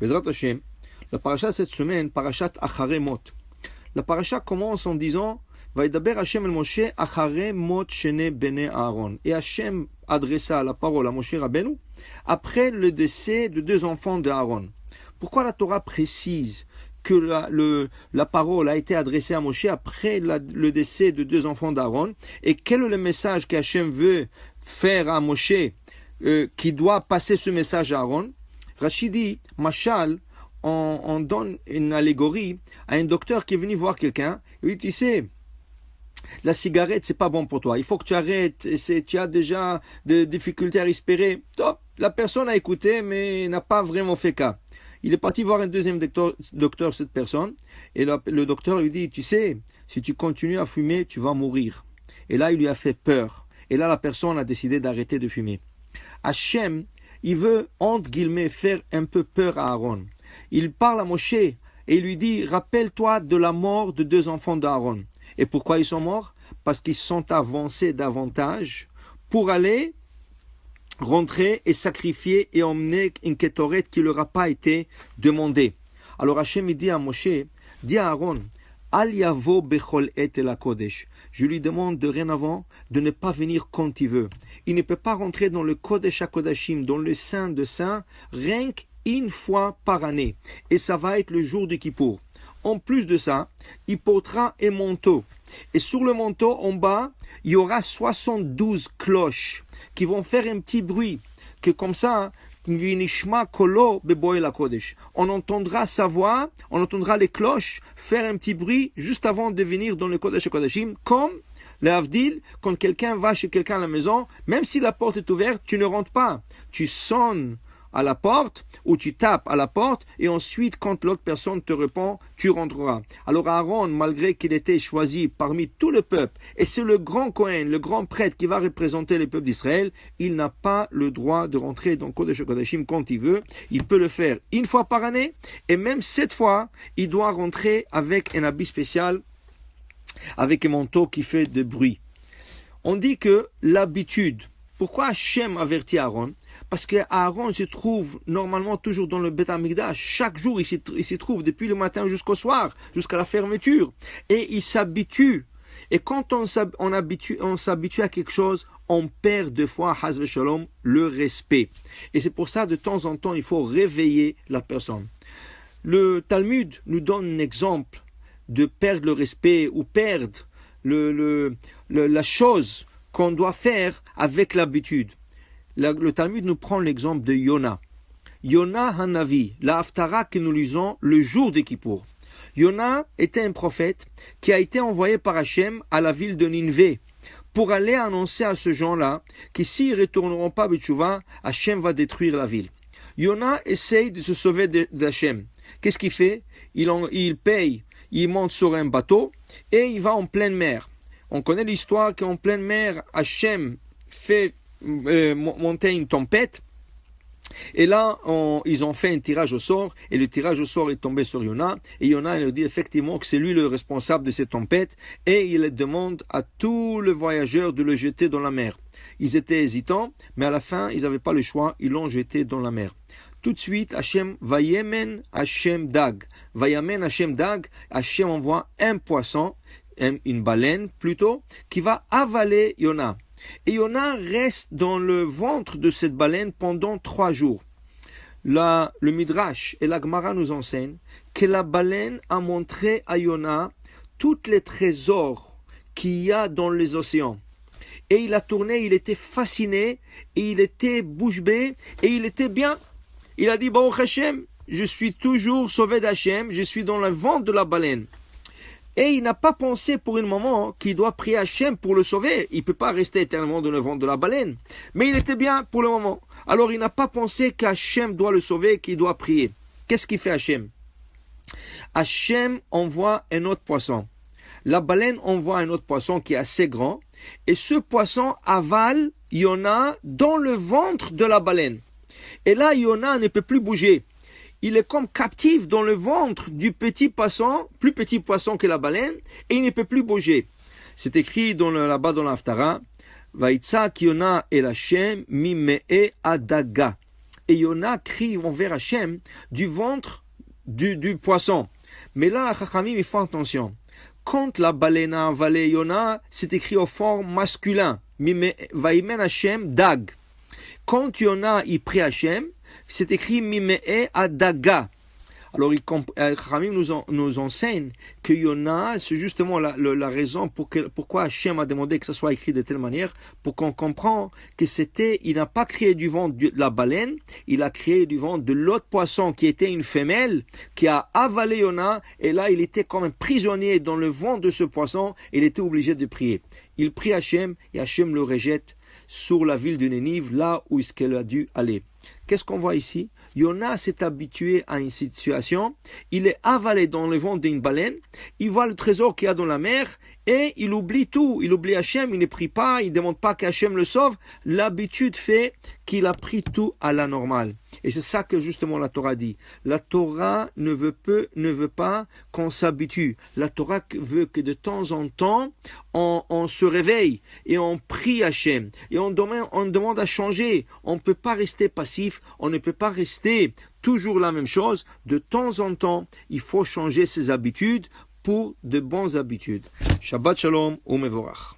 Bezrat Hashem, la paracha cette semaine, parachat Acharei Mot. La paracha commence en disant Vaïdaber Hashem el Moshe Acharei Mot Shene Bene Aaron. Et Hashem adressa la parole à Moshe Rabbeinu après le décès de deux enfants d'Aaron. Pourquoi la Torah précise que la parole a été adressée à Moshe après le décès de deux enfants d'Aaron? Et quel est le message qu'Hachem veut faire à Moshe qui doit passer ce message à Aaron? Rashi dit, Machal, on donne une allégorie à un docteur qui est venu voir quelqu'un. Il dit, tu sais, la cigarette, c'est pas bon pour toi. Il faut que tu arrêtes. Tu as déjà des difficultés à respirer. Top. La personne a écouté, mais n'a pas vraiment fait cas. Il est parti voir un deuxième docteur, cette personne. Et le docteur lui dit, tu sais, si tu continues à fumer, tu vas mourir. Et là, il lui a fait peur. Et là, la personne a décidé d'arrêter de fumer. Hachem, il veut, entre guillemets, faire un peu peur à Aaron. Il parle à Moshe et il lui dit, rappelle-toi de la mort de deux enfants d'Aaron. Et pourquoi ils sont morts? Parce qu'ils sont avancés davantage pour aller rentrer et sacrifier et emmener une kétoret qui ne leur a pas été demandée. Alors Hachem dit à Moshe, dit à Aaron, Al yavo bechol et la kodesh. Je lui demande dorénavant de ne pas venir quand il veut. Il ne peut pas rentrer dans le kodesh HaKodashim, dans le saint de saints, rien qu'une fois par année. Et ça va être le jour du Kippour. En plus de ça, il portera un manteau. Et sur le manteau, en bas, il y aura 72 cloches qui vont faire un petit bruit. Que comme ça, on entendra sa voix, on entendra les cloches faire un petit bruit juste avant de venir dans le Kodesh HaKodashim, comme le Havdil, quand quelqu'un va chez quelqu'un à la maison, même si la porte est ouverte, tu ne rentres pas. Tu sonnes à la porte ou tu tapes à la porte et ensuite quand l'autre personne te répond, tu rentreras. Alors Aaron, malgré qu'il était choisi parmi tout le peuple et c'est le grand Kohen, le grand prêtre qui va représenter le peuple d'Israël, il n'a pas le droit de rentrer dans Kodesh HaKodashim quand il veut. Il peut le faire une fois par année et même cette fois, il doit rentrer avec un habit spécial, avec un manteau qui fait de bruit. On dit que l'habitude, pourquoi Hachem avertit Aaron? Parce que Aaron se trouve normalement toujours dans le Beth Amikdash. Chaque jour, il s'y trouve depuis le matin jusqu'au soir, jusqu'à la fermeture. Et il s'habitue. Et quand on s'habitue à quelque chose, on perd deux fois, Haz v'Shalom, le respect. Et c'est pour ça, de temps en temps, il faut réveiller la personne. Le Talmud nous donne un exemple de perdre le respect ou perdre la chose qu'on doit faire avec l'habitude. Le Talmud nous prend l'exemple de Yona. Yona Hanavi, la Haftara que nous lisons le jour de Kippour. Yona était un prophète qui a été envoyé par Hachem à la ville de Ninvé pour aller annoncer à ce gens-là que s'ils ne retourneront pas à Betchouva, Hachem va détruire la ville. Yona essaye de se sauver d'Hachem. Qu'est-ce qu'il fait? Il paye, il monte sur un bateau et il va en pleine mer. On connaît l'histoire qu'en pleine mer, Hachem fait monter une tempête. Et là, ils ont fait un tirage au sort. Et le tirage au sort est tombé sur Yona. Et Yona leur dit effectivement que c'est lui le responsable de cette tempête. Et il demande à tous les voyageurs de le jeter dans la mer. Ils étaient hésitants, mais à la fin, ils n'avaient pas le choix. Ils l'ont jeté dans la mer. Tout de suite, Hachem, Vayemen Hachem Dag. Vayamen Hachem Dag. Hachem envoie un poisson, une baleine plutôt, qui va avaler Yona. Et Yona reste dans le ventre de cette baleine pendant 3 jours. Là, le Midrash et la Gemara nous enseignent que la baleine a montré à Yona tous les trésors qu'il y a dans les océans. Et il a tourné, il était fasciné, et il était bouche bée, et il était bien. Il a dit, Baruch Hashem, je suis toujours sauvé d'Hachem, je suis dans le ventre de la baleine. Et il n'a pas pensé pour un moment qu'il doit prier Hachem pour le sauver. Il ne peut pas rester éternellement dans le ventre de la baleine. Mais il était bien pour le moment. Alors il n'a pas pensé qu'Hachem doit le sauver, qu'il doit prier. Qu'est-ce qu'il fait Hachem? Hachem envoie un autre poisson. La baleine envoie un autre poisson qui est assez grand. Et ce poisson avale Yona dans le ventre de la baleine. Et là, Yona ne peut plus bouger. Il est comme captif dans le ventre du petit poisson, plus petit poisson que la baleine, et il ne peut plus bouger. C'est écrit là-bas dans l'Haftara, Vaïtsa Yona el Hashem mime'e adaga. et Yona crie envers Hachem du ventre du poisson. Mais là, Chachamim, ils font attention. Quand la baleine a avalé Yona, c'est écrit au forme masculin. Vaimen Hachem dag. Quand Yona y prie Hachem, c'est écrit Mime'e Adaga. Alors, Chachamim nous enseigne que Yona, c'est justement la raison pourquoi Hachem a demandé que ça soit écrit de telle manière, pour qu'on comprenne que il n'a pas créé du ventre de la baleine, il a créé du ventre de l'autre poisson qui était une femelle, qui a avalé Yona, et là, il était comme un prisonnier dans le ventre de ce poisson, et il était obligé de prier. Il prie Hachem, et Hachem le rejette sur la ville de Nénive, là où est-ce qu'elle a dû aller. Qu'est-ce qu'on voit ici? Yona s'est habitué à une situation, il est avalé dans le ventre d'une baleine, il voit le trésor qu'il y a dans la mer, et il oublie tout, il oublie Hachem, il ne prie pas, il ne demande pas qu'Hachem le sauve. L'habitude fait qu'il a pris tout à la normale. Et c'est ça que justement la Torah dit. La Torah ne veut pas qu'on s'habitue. La Torah veut que de temps en temps, on se réveille et on prie Hachem. Et on demande à changer. On ne peut pas rester passif, on ne peut pas rester toujours la même chose. De temps en temps, il faut changer ses habitudes pour de bonnes habitudes. Shabbat Shalom ou Mevorach.